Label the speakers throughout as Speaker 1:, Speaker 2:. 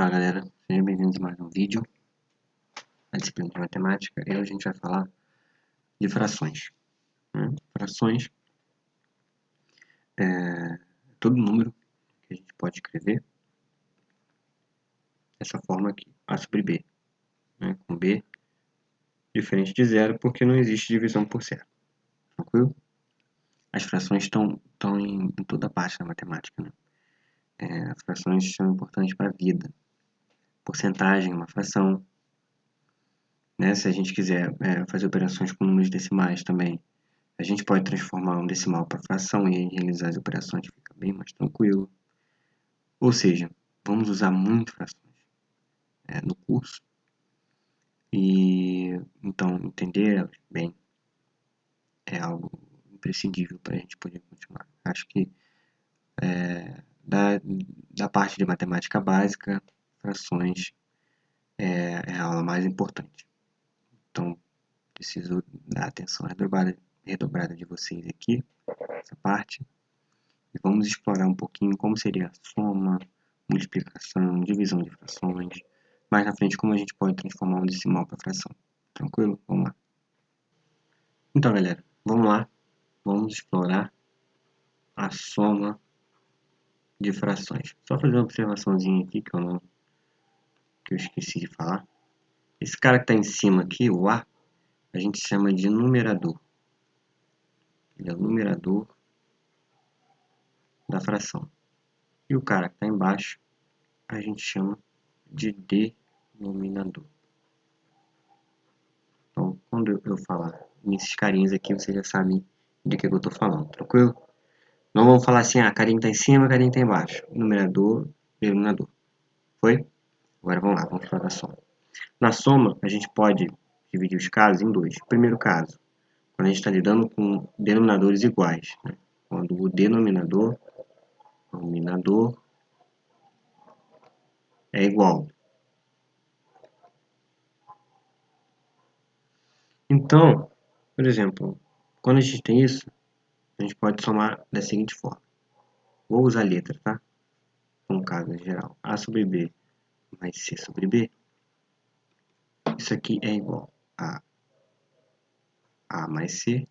Speaker 1: Fala galera, sejam bem-vindos a mais um vídeo na disciplina de matemática. E hoje a gente vai falar de frações. Frações é todo número que a gente pode escrever dessa forma aqui, A sobre B, com B diferente de zero, porque não existe divisão por zero. Tranquilo? As frações estão em toda parte da matemática. As frações são importantes para a vida. Porcentagem é uma fração. Se a gente quiser fazer operações com números decimais também, a gente pode transformar um decimal para fração e realizar as operações, fica bem mais tranquilo. Ou seja, vamos usar muito frações no curso. E então entender elas bem é algo imprescindível para a gente poder continuar. Acho que da parte de matemática básica, frações é a aula mais importante. Então, preciso dar atenção redobrada de vocês aqui, essa parte. E vamos explorar um pouquinho como seria a soma, multiplicação, divisão de frações. Mais na frente, como a gente pode transformar um decimal para fração. Tranquilo? Vamos lá. Então, galera, vamos lá. Vamos explorar a soma de frações. Só fazer uma observaçãozinha aqui que eu esqueci de falar. Esse cara que está em cima aqui, o A, a gente chama de numerador. Ele é o numerador da fração. E o cara que está embaixo, a gente chama de denominador. Então, quando eu falar nesses carinhas aqui, você já sabe de que eu estou falando, tranquilo? Não vamos falar assim, carinha está em cima, carinha está embaixo. Numerador, denominador. Foi? Agora vamos lá, vamos falar da soma. Na soma, a gente pode dividir os casos em dois. Primeiro caso, quando a gente está lidando com denominadores iguais. Quando o denominador é igual. Então, por exemplo, quando a gente tem isso, a gente pode somar da seguinte forma. Vou usar letra, tá? No caso geral, A sobre B mais C sobre B. Isso aqui é igual a A mais C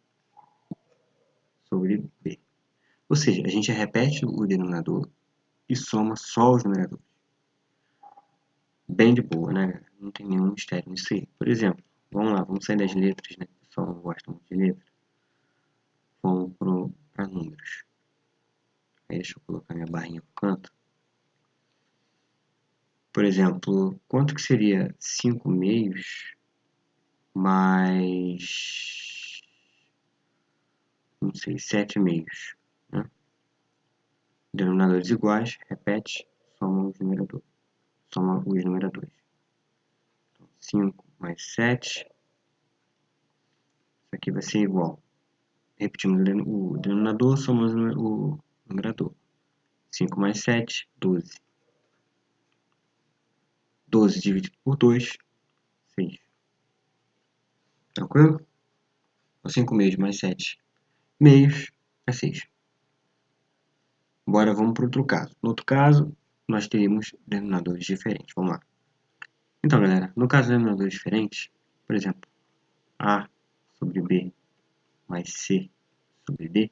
Speaker 1: sobre B. Ou seja, a gente repete o denominador e soma só os numeradores. Bem de boa, né? Não tem nenhum mistério nisso aí. Por exemplo, vamos sair das letras, né? O pessoal não gosta muito de letra. Vamos para números. Aí deixa eu colocar minha barrinha no canto. Por exemplo, quanto que seria 5 meios mais, não sei, 7 meios, né? Denominadores iguais, repete, soma os numeradores. Então, 5 mais 7, isso aqui vai ser igual. Repetindo o denominador, somamos o numerador. 5 mais 7, 12. 12 dividido por 2, 6. Tranquilo? Então, 5 meios mais 7 meios é 6. Agora vamos para outro caso. No outro caso, nós teríamos denominadores diferentes. Vamos lá. Então, galera, no caso de denominadores diferentes, por exemplo, A sobre B mais C sobre D,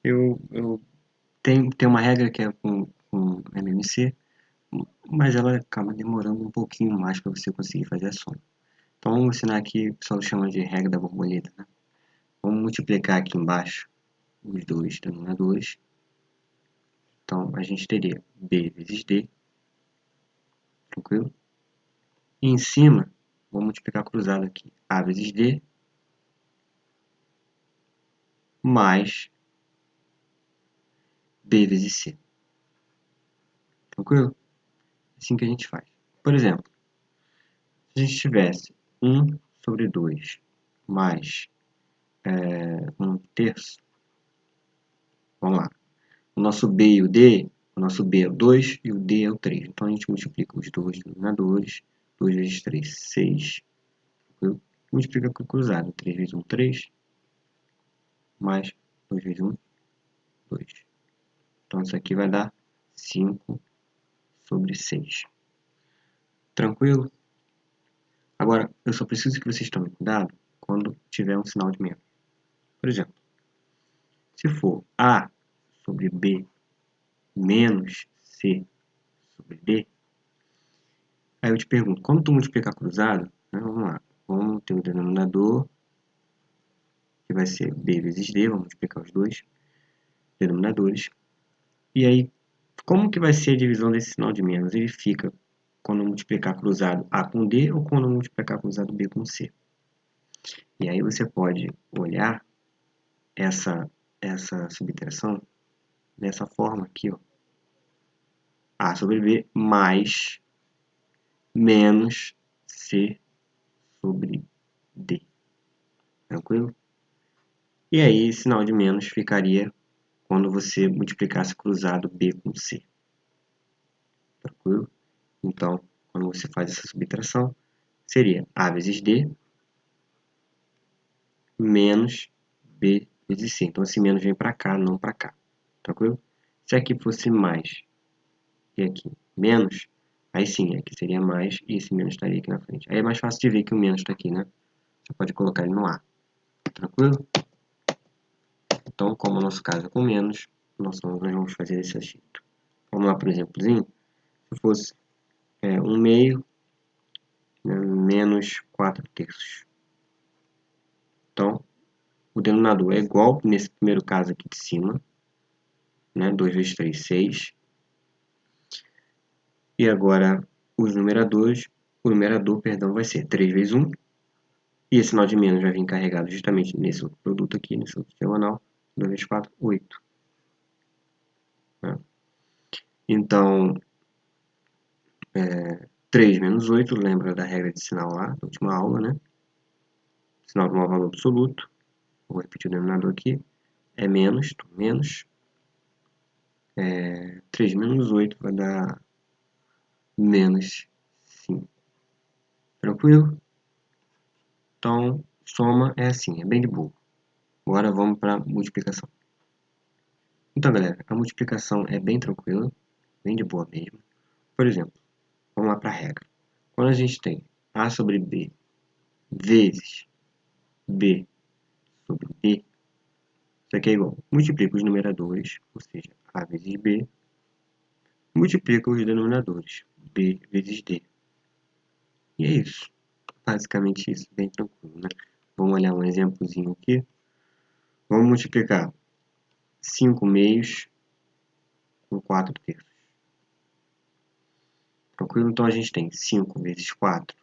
Speaker 1: eu tenho uma regra que é com MMC, mas ela acaba demorando um pouquinho mais para você conseguir fazer a soma. Então, vamos ensinar aqui, o pessoal chama de regra da borboleta, né? Vamos multiplicar aqui embaixo os dois denominadores. Então, a gente teria B vezes D, tranquilo? E em cima, vou multiplicar cruzado aqui, A vezes D, mais B vezes C. Tranquilo? Assim que a gente faz. Por exemplo, se a gente tivesse 1 sobre 2 mais 1 terço, vamos lá. O nosso B e o D, o nosso B é o 2 e o D é o 3. Então, a gente multiplica os dois denominadores. 2 vezes 3, 6. Tranquilo? Multiplica com cruzado. 3 vezes 1, 3. Mais 2 vezes 1, 2. Então, isso aqui vai dar 5 sobre 6. Tranquilo? Agora, eu só preciso que vocês tomem cuidado quando tiver um sinal de menos. Por exemplo, se for A sobre B menos C sobre D, aí eu te pergunto, quando tu multiplicar cruzado, né, vamos lá, vamos ter o denominador, que vai ser B vezes D, vamos multiplicar os dois denominadores. E aí, como que vai ser a divisão desse sinal de menos? Ele fica quando eu multiplicar cruzado A com D ou quando eu multiplicar cruzado B com C. E aí você pode olhar essa subtração dessa forma aqui, ó. A sobre B mais menos C sobre D. Tranquilo? E aí, sinal de menos ficaria quando você multiplicasse cruzado B com C. Tranquilo? Então, quando você faz essa subtração, seria A vezes D menos B vezes C. Então, esse menos vem para cá, não para cá. Tranquilo? Se aqui fosse mais e aqui menos, aí sim, aqui seria mais e esse menos estaria aqui na frente. Aí é mais fácil de ver que o menos está aqui, né? Você pode colocar ele no A. Tranquilo? Então, como o nosso caso é com menos, nós vamos fazer desse jeito. Vamos lá para o exemplozinho. Se fosse 1 meio, né, menos 4 terços. Então, o denominador é igual, nesse primeiro caso aqui de cima, né, 2 vezes 3, 6. E agora, os numeradores, o numerador, perdão, vai ser 3 vezes 1. E esse sinal de menos vai vir carregado justamente nesse outro produto aqui, nesse outro diagonal. 2 vezes 4, 8. Né? Então, 3 menos 8, lembra da regra de sinal lá, da última aula, né? Sinal de um valor absoluto. Vou repetir o denominador aqui. É menos, então menos. 3 menos 8 vai dar menos 5. Tranquilo? Então, soma é assim, é bem de boa. Agora vamos para a multiplicação. Então, galera, a multiplicação é bem tranquila, bem de boa mesmo. Por exemplo, vamos lá para a regra. Quando a gente tem A sobre B vezes B sobre D, isso aqui é igual. Multiplica os numeradores, ou seja, A vezes B, multiplica os denominadores, B vezes D. E é isso. Basicamente isso, bem tranquilo, né? Vamos olhar um exemplozinho aqui. Vamos multiplicar 5 meios com 4 terços. Tranquilo? Então a gente tem 5 vezes 4,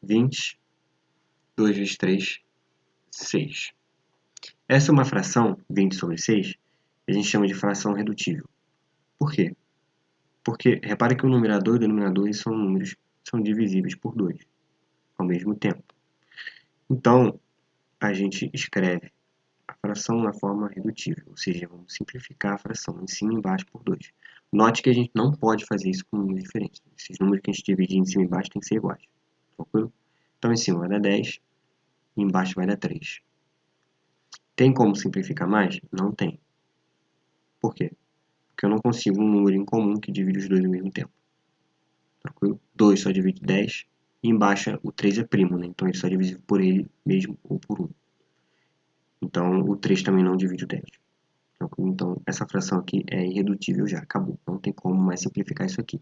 Speaker 1: 20. 2 vezes 3, 6. Essa é uma fração, 20 sobre 6, que a gente chama de fração redutível. Por quê? Porque repare que o numerador e o denominador são números que são divisíveis por 2 ao mesmo tempo. Então, a gente escreve a fração na forma redutível, ou seja, vamos simplificar a fração em cima e embaixo por 2. Note que a gente não pode fazer isso com números diferentes. Esses números que a gente dividir em cima e embaixo têm que ser iguais. Tranquilo? Então, em cima vai dar 10 e embaixo vai dar 3. Tem como simplificar mais? Não tem. Por quê? Porque eu não consigo um número em comum que divide os dois ao mesmo tempo. Tranquilo? 2 só divide 10 e embaixo o 3 é primo, né? Então ele só divide por ele mesmo ou por 1. Então o 3 também não divide o 10. Tranquilo? Então essa fração aqui é irredutível já, acabou. Não tem como mais simplificar isso aqui.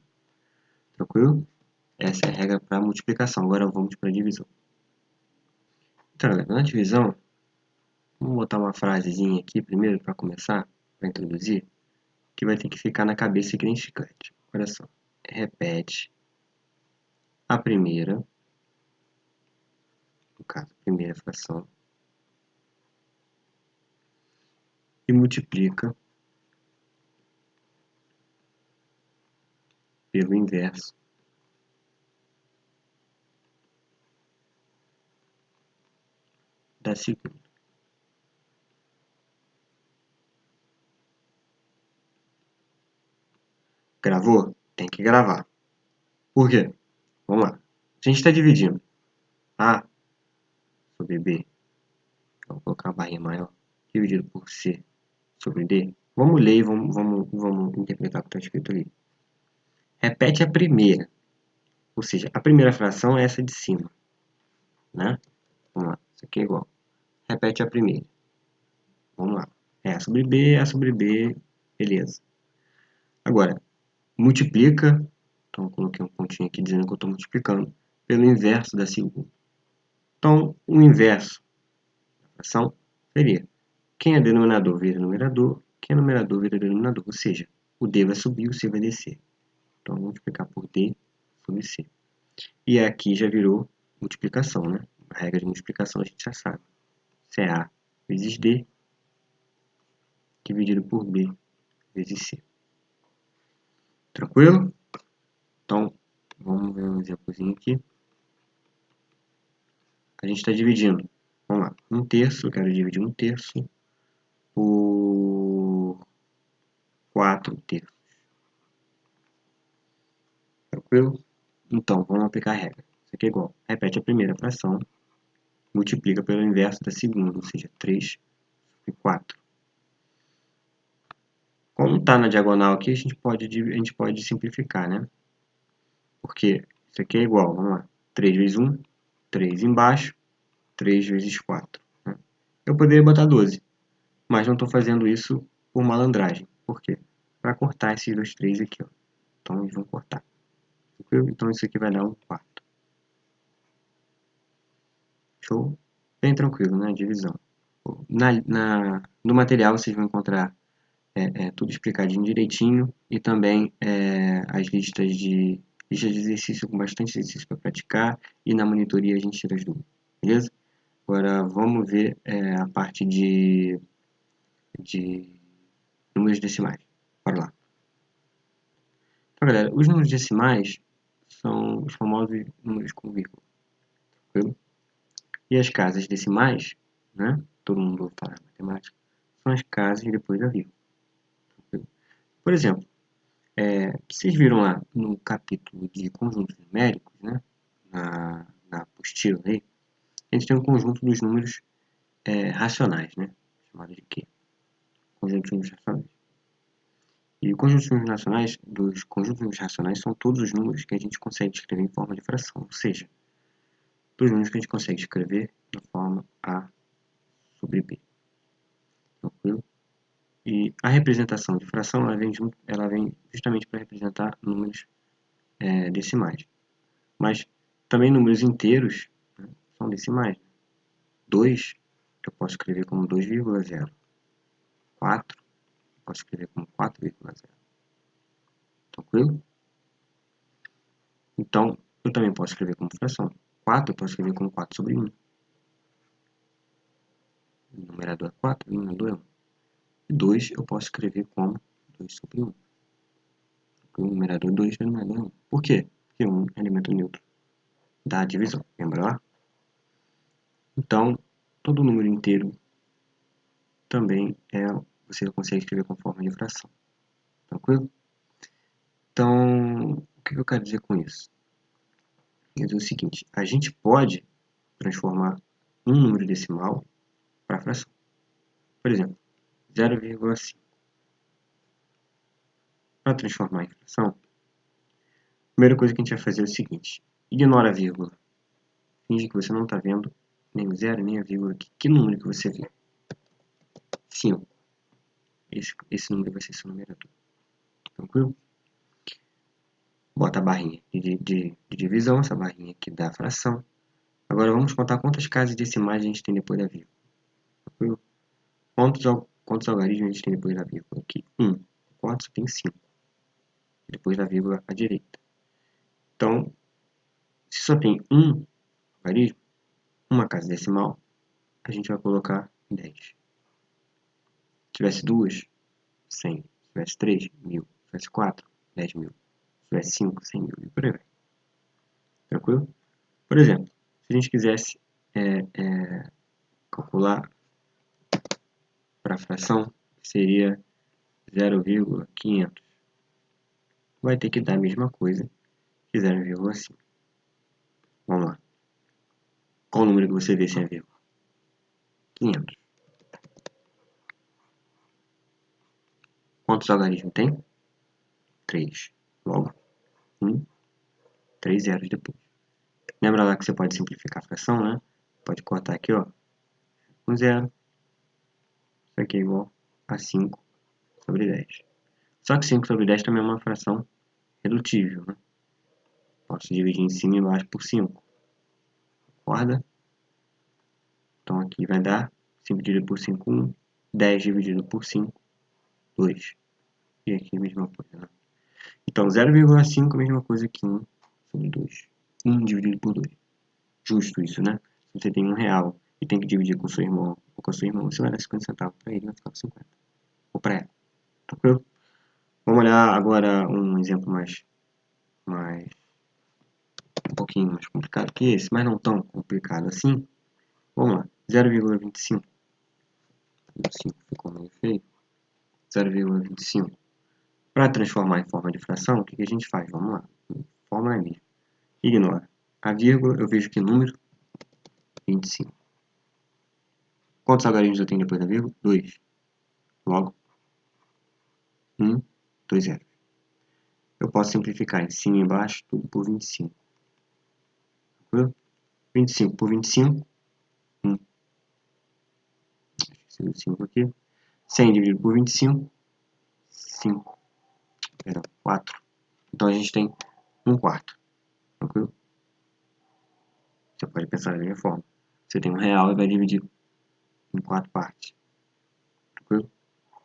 Speaker 1: Tranquilo? Essa é a regra para multiplicação. Agora vamos para a divisão. Então, galera, na divisão, vamos botar uma frasezinha aqui primeiro para começar, para introduzir, que vai ter que ficar na cabeça que nem chiclete. Olha só. Repete a primeira, no caso, a primeira fração, e multiplica pelo inverso da segunda. Gravou? Tem que gravar. Por quê? Vamos lá. A gente está dividindo A sobre B, vou colocar a barrinha maior, dividido por C sobre D. Vamos ler e vamos interpretar o que está escrito ali. repete a primeira. Ou seja, a primeira fração é essa de cima, né? Vamos lá, isso aqui é igual. Repete a primeira. Vamos lá. A sobre B, beleza. Agora, multiplica, então eu coloquei um pontinho aqui dizendo que eu estou multiplicando, pelo inverso da segunda. Então, o inverso da fração seria, quem é denominador vira numerador, quem é numerador vira denominador, ou seja, o D vai subir, o C vai descer. Então, vamos multiplicar por D sobre C. E aqui já virou multiplicação, né? A regra de multiplicação a gente já sabe. CA vezes D dividido por B vezes C. Tranquilo? Então, vamos ver um exemplozinho aqui. A gente está dividindo. Vamos lá. 1/3, eu quero dividir 1/3 por 4/3. Tranquilo? Então, vamos aplicar a regra. Isso aqui é igual. Repete a primeira fração, multiplica pelo inverso da segunda, ou seja, 3 sobre 4. Como está na diagonal aqui, a gente pode simplificar, né? Porque isso aqui é igual, vamos lá, 3 vezes 1, 3 embaixo, 3 vezes 4. Né? Eu poderia botar 12, mas não estou fazendo isso por malandragem. Por quê? Para cortar esses dois 3 aqui, ó. Então, eles vão cortar. Tranquilo? Então, isso aqui vai dar 1/4. Show? Bem tranquilo, né? Divisão. No material, vocês vão encontrar tudo explicadinho direitinho e também as listas de exercício com bastante exercício para praticar e na monitoria a gente tira as dúvidas, beleza? Agora vamos ver a parte de números decimais. Bora lá. Então, galera, os números decimais são os famosos números com vírgula, tranquilo? E as casas decimais, né? Todo mundo ouve falar matemática, são as casas depois da vírgula. Tranquilo? Por exemplo, vocês viram lá no capítulo de conjuntos numéricos, né? Na apostila aí, a gente tem um conjunto dos números racionais, né? Chamado de quê? Conjunto de números racionais. E os conjuntos de números racionais, dos conjuntos de números racionais são todos os números que a gente consegue escrever em forma de fração, ou seja, todos os números que a gente consegue escrever na forma A sobre B. Tranquilo? E a representação de fração ela vem justamente para representar números decimais. Mas também números inteiros, né, são decimais. 2 eu posso escrever como 2,0. 4 eu posso escrever como 4,0. Tranquilo? Então, eu também posso escrever como fração. 4 eu posso escrever como 4 sobre 1. O numerador é 4, o denominador é 1. E 2 eu posso escrever como 2 sobre 1. O numerador é 2, o denominador é 1. Por quê? Porque 1 é elemento neutro da divisão. Lembra lá? Então, todo número inteiro também você consegue escrever com forma de fração. Tranquilo? Então, o que eu quero dizer com isso? Quer dizer o seguinte, a gente pode transformar um número decimal para fração. Por exemplo, 0,5. Para transformar em fração, a primeira coisa que a gente vai fazer é o seguinte, ignora a vírgula. Finge que você não está vendo nem o zero, nem a vírgula aqui. Que número que você vê? 5. Esse número vai ser seu numerador. Tranquilo? Bota a barrinha de divisão, essa barrinha aqui da fração. Agora vamos contar quantas casas decimais a gente tem depois da vírgula. Tranquilo? Quantos algarismos a gente tem depois da vírgula? Aqui, 1. 4 só tem 5. Depois da vírgula à direita. Então, se só tem um algarismo, uma casa decimal, a gente vai colocar 10. Se tivesse duas, 100. Se tivesse 3, 1000. Se tivesse 4, 10.000. Se tivesse 5, 100.000. E por aí vai. Tranquilo? Por exemplo, se a gente quisesse calcular para a fração, seria 0,500. Vai ter que dar a mesma coisa que 0,5. Vamos lá. Qual o número que você vê sem a vírgula? 500. Quantos algarismos tem? 3. Logo, 3 zeros depois. Lembra lá que você pode simplificar a fração, né? Pode cortar aqui, ó, com 0. Isso aqui é igual a 5 sobre 10. Só que 5 sobre 10 também é uma fração redutível, né? Posso dividir em cima e embaixo por 5. Concorda? Então aqui vai dar 5 dividido por 5, 1. 10 dividido por 5, 2. E aqui a mesma coisa, né? Então 0,5 é a mesma coisa que 1 sobre 2. 1 dividido por 2. Justo isso, né? Se você tem R$1 e tem que dividir com seu irmão ou com a sua irmã, você vai dar 50 centavos para ele e vai ficar com 50. Ou para ela. Tranquilo? Vamos olhar agora um exemplo mais um pouquinho mais complicado que esse, mas não tão complicado assim. Vamos lá. 0,25. 25 ficou meio feio. 0,25. Para transformar em forma de fração, o que a gente faz? Vamos lá. Fórmula é mesmo. Ignora. A vírgula, eu vejo que número? 25. Quantos algarismos eu tenho depois da vírgula? 2. Logo, 1, 2 zeros. Eu posso simplificar em cima e embaixo, tudo por 25. Tranquilo? 25 por 25, 1. Esqueci do 5 aqui. 100 dividido por 25, 5. Perdão, 4. Então a gente tem 1/4. Tranquilo? Você pode pensar da minha forma. Você tem R$1 e vai dividir em 4 partes. Tranquilo?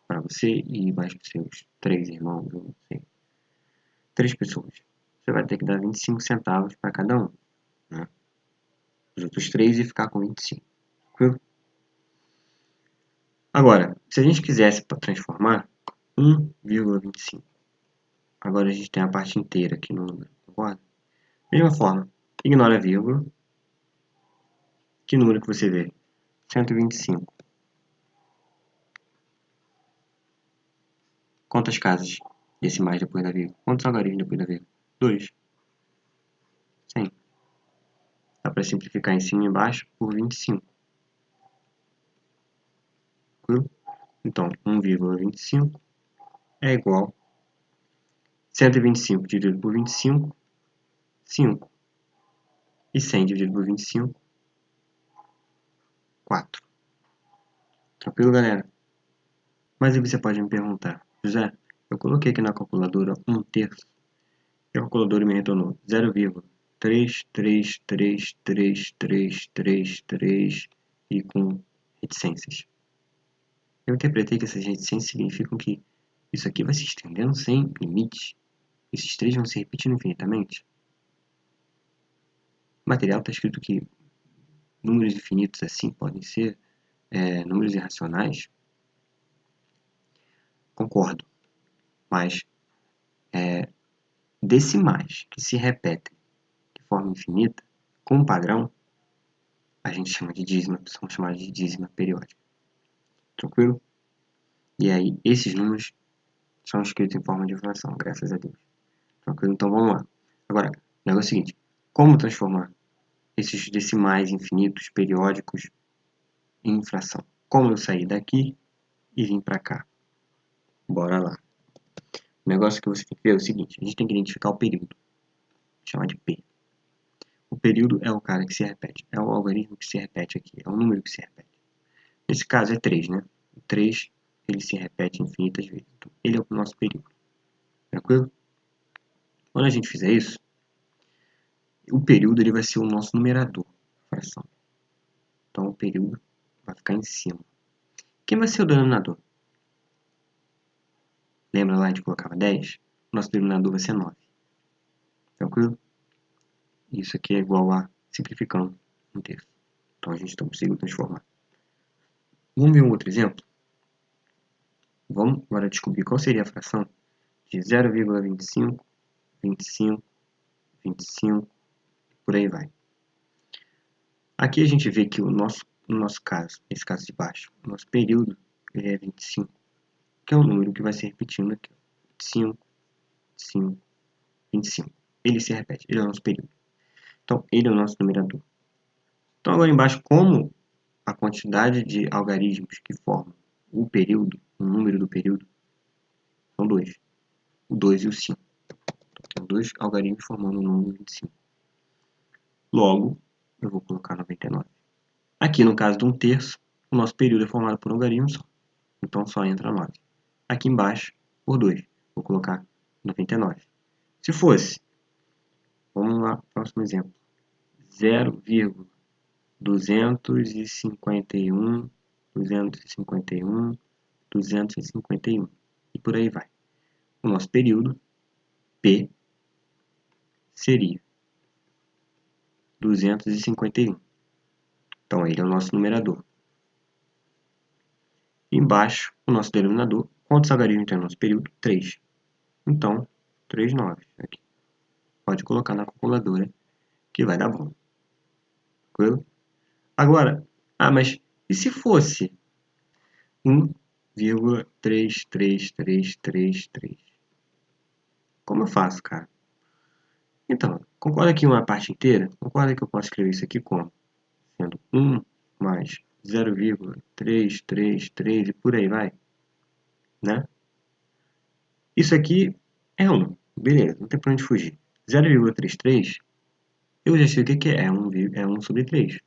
Speaker 1: Para você e mais para seus 3 irmãos, eu não sei. 3 pessoas. Você vai ter que dar 25 centavos para cada um, né? Os outros 3 e ficar com 25. Tranquilo? Agora, se a gente quisesse transformar 1,25. Agora a gente tem a parte inteira aqui no número, concorda? Mesma forma, ignora a vírgula. Que número que você vê? 125. Quantas casas decimais depois da vírgula? Quantos algarismos depois da vírgula? 2. 100. Dá para simplificar em cima e embaixo por 25. Tranquilo? Então, 1,25 é igual a 125 dividido por 25, 5. E 100 dividido por 25, 4. Tranquilo, galera? Mas aí você pode me perguntar, José, eu coloquei aqui na calculadora 1/3 e a calculadora me retornou 0,3333333 e com reticências. Eu interpretei que essas reticências significam que isso aqui vai se estendendo sem limite. Esses 3 vão se repetindo infinitamente. No material está escrito que números infinitos assim podem ser números irracionais. Concordo, mas decimais que se repetem de forma infinita, com padrão, a gente chama de dízima, são chamados de dízima periódica. Tranquilo? E aí, esses números são escritos em forma de fração, graças a Deus. Tranquilo? Então, vamos lá. Agora, o negócio é o seguinte, como transformar esses decimais infinitos periódicos em fração? Como eu sair daqui e vim para cá? Bora lá. O negócio que você tem que ver é o seguinte, a gente tem que identificar o período, chamar de P. O período é o cara que se repete, é o algarismo que se repete aqui, é o número que se repete. Nesse caso é 3, né? O 3, ele se repete infinitas vezes. Então, ele é o nosso período. Tranquilo? Quando a gente fizer isso, o período ele vai ser o nosso numerador, fração. Então, o período vai ficar em cima. Quem vai ser o denominador? Lembra lá, a gente colocava 10? O nosso denominador vai ser 9. Tranquilo? Isso aqui é igual a, simplificando, 1/3. Então, a gente conseguiu transformar. Vamos ver um outro exemplo? Vamos agora descobrir qual seria a fração de 0,25, 25, 25, por aí vai. Aqui a gente vê que no nosso caso, esse caso de baixo, o nosso período ele é 25, que é um número que vai se repetindo aqui. 25, 25, 25. Ele se repete, ele é o nosso período. Então, ele é o nosso numerador. Então, agora embaixo, como a quantidade de algarismos que formam o período, o número do período, são 2. O 2 e o 5. Então, Tenho dois algarismos formando o número 25. Logo, eu vou colocar 99. Aqui, no caso de 1/3, o nosso período é formado por um algarismo só. Então, só entra 9. Aqui embaixo, por 2. Vou colocar 99. Se fosse, vamos lá, próximo exemplo. 0,251, 251, 251. E por aí vai. O nosso período, P, seria 251. Então, ele é o nosso numerador. Embaixo, o nosso denominador. Quantos algarismos tem no nosso período? 3. Então, 3 9. Aqui. Pode colocar na calculadora que vai dar bom. Tranquilo? Agora, mas e se fosse 1,33333? Como eu faço, cara? Então, concorda que uma parte inteira? Concorda que eu posso escrever isso aqui como? Sendo 1 mais 0,333 e por aí vai, né? Isso aqui é 1, beleza, não tem pra onde fugir. 0,33, eu já sei o que é, é 1 sobre 3.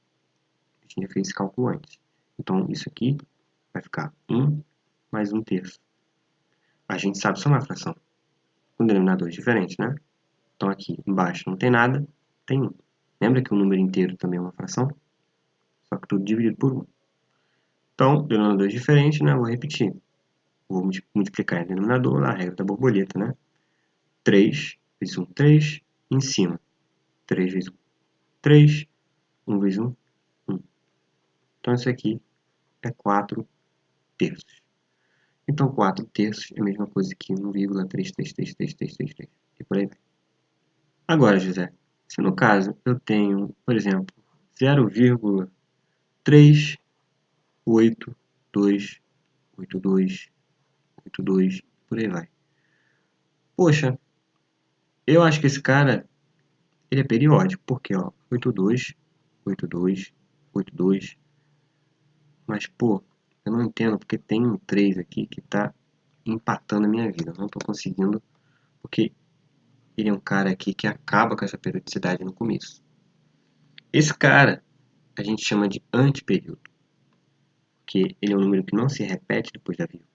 Speaker 1: Eu tinha feito esse cálculo antes. Então, isso aqui vai ficar 1 mais 1/3. A gente sabe somar a fração com denominadores diferentes, né? Então, aqui embaixo não tem nada, tem 1. Lembra que o número inteiro também é uma fração? Só que tudo dividido por 1. Então, denominadores diferentes, né? Vou repetir. Vou multiplicar em denominador, a regra da borboleta, né? 3 vezes 1, 3. Em cima, 3 vezes 1, 3. 1 vezes 1, 1. Então, isso aqui é 4/3. Então, 4/3 é a mesma coisa que 1,3333333. E por aí vai. Agora, José, se no caso eu tenho, por exemplo, 0,38282, por aí vai. Poxa, eu acho que esse cara, ele é periódico, porque, ó, 82, 82, 82, mas, pô, eu não entendo porque tem um 3 aqui que tá empatando a minha vida. Eu não tô conseguindo, porque ele é um cara aqui que acaba com essa periodicidade no começo. Esse cara a gente chama de antiperíodo, porque ele é um número que não se repete depois da vírgula.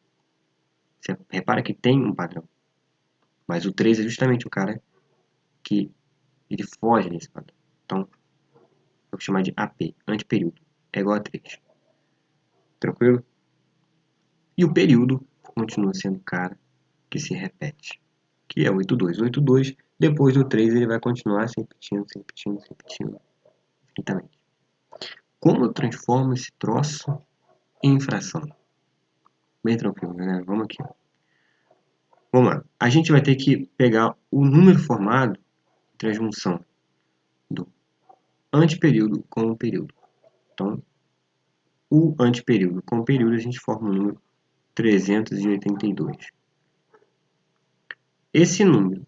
Speaker 1: Você repara que tem um padrão, mas o 3 é justamente o cara que ele foge desse padrão. Então, eu vou chamar de AP, antiperíodo, é igual a 3. Tranquilo? E o período continua sendo o cara que se repete, que é 82. 82, depois do 3 ele vai continuar se repetindo, se repetindo, se repetindo infinitamente. Como eu transformo esse troço em fração? Bem tranquilo, galera. Vamos aqui. Vamos lá. A gente vai ter que pegar o número formado entre a junção do antiperíodo com o período. Então, o antiperíodo com o período a gente forma o número 382. Esse número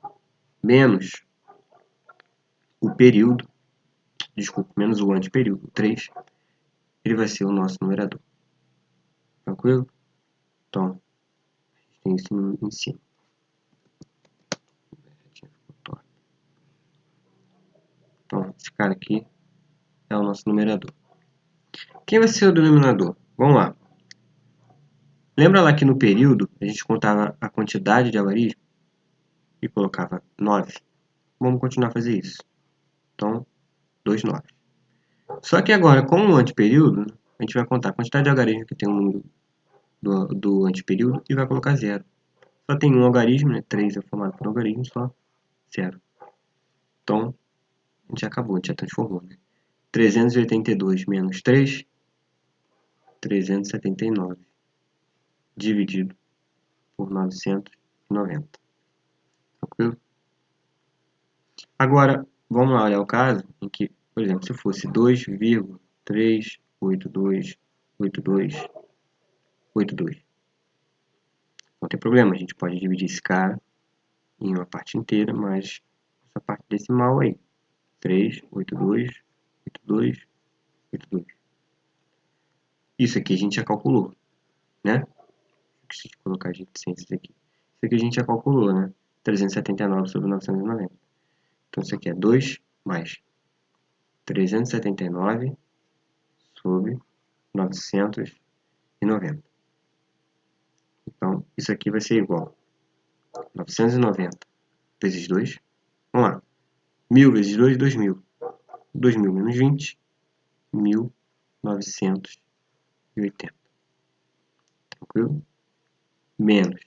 Speaker 1: menos o período, desculpa, menos o antiperíodo, 3, ele vai ser o nosso numerador. Tranquilo? Então, a gente tem esse número em cima. Então, esse cara aqui é o nosso numerador. Quem vai ser o denominador? Vamos lá. Lembra lá que no período a gente contava a quantidade de algarismos e colocava 9? Vamos continuar a fazer isso. Então, 2 9. Só que agora, com o antiperíodo, a gente vai contar a quantidade de algarismos que tem o número do antiperíodo e vai colocar 0. Só tem um algarismo, né? 3 é formado por um algarismo, só 0. Então, a gente acabou, a gente já transformou, né? 382 menos 3, 379, dividido por 990. Tranquilo? Agora, vamos lá olhar o caso em que, por exemplo, se fosse 2,3828282. Não tem problema, a gente pode dividir esse cara em uma parte inteira, mas essa parte decimal aí. 3828282. Isso aqui a gente já calculou, né? Deixa eu colocar de ciências aqui. Isso aqui a gente já calculou, né? 379 sobre 990. Então, isso aqui é 2 mais 379 sobre 990. Então, isso aqui vai ser igual a 990 vezes 2. Vamos lá. 1000 vezes 2, 2000. 2000 menos 20, 1980. Tranquilo? Menos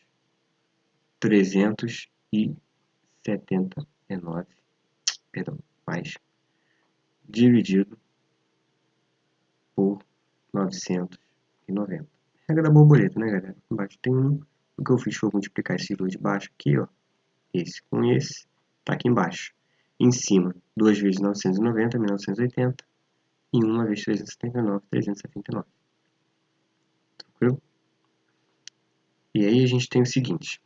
Speaker 1: 379, perdão, mais, dividido por 990. Regra da borboleta, né, galera? Embaixo tem 1. O que eu fiz foi multiplicar esses dois de baixo aqui, ó. Esse com esse, tá aqui embaixo. Em cima, 2 vezes 990, 1980. E 1 vezes 379, 379. Tranquilo? E aí a gente tem o seguinte.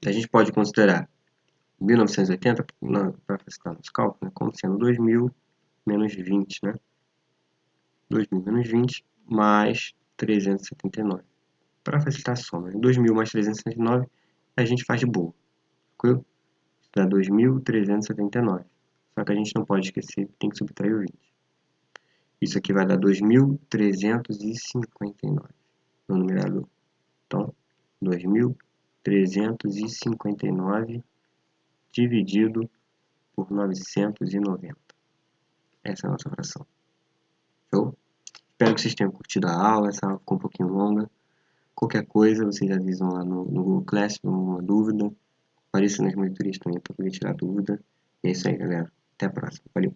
Speaker 1: A gente pode considerar 1980, para facilitar nos cálculos, né, como sendo 2000 menos 20, né? 2000 menos 20 mais 379. Para facilitar a soma, 2000 mais 379 a gente faz de boa, tranquilo? Isso dá 2.379. Só que a gente não pode esquecer que tem que subtrair o 20. Isso aqui vai dar 2.359 no numerador. Então, 2.359 dividido por 990. Essa é a nossa fração. Show? Espero que vocês tenham curtido a aula. Essa aula ficou um pouquinho longa. Qualquer coisa, vocês avisam lá no Google Classroom, alguma dúvida. Apareça nas monitorias também para poder tirar dúvida. E é isso aí, galera. Até a próxima. Valeu!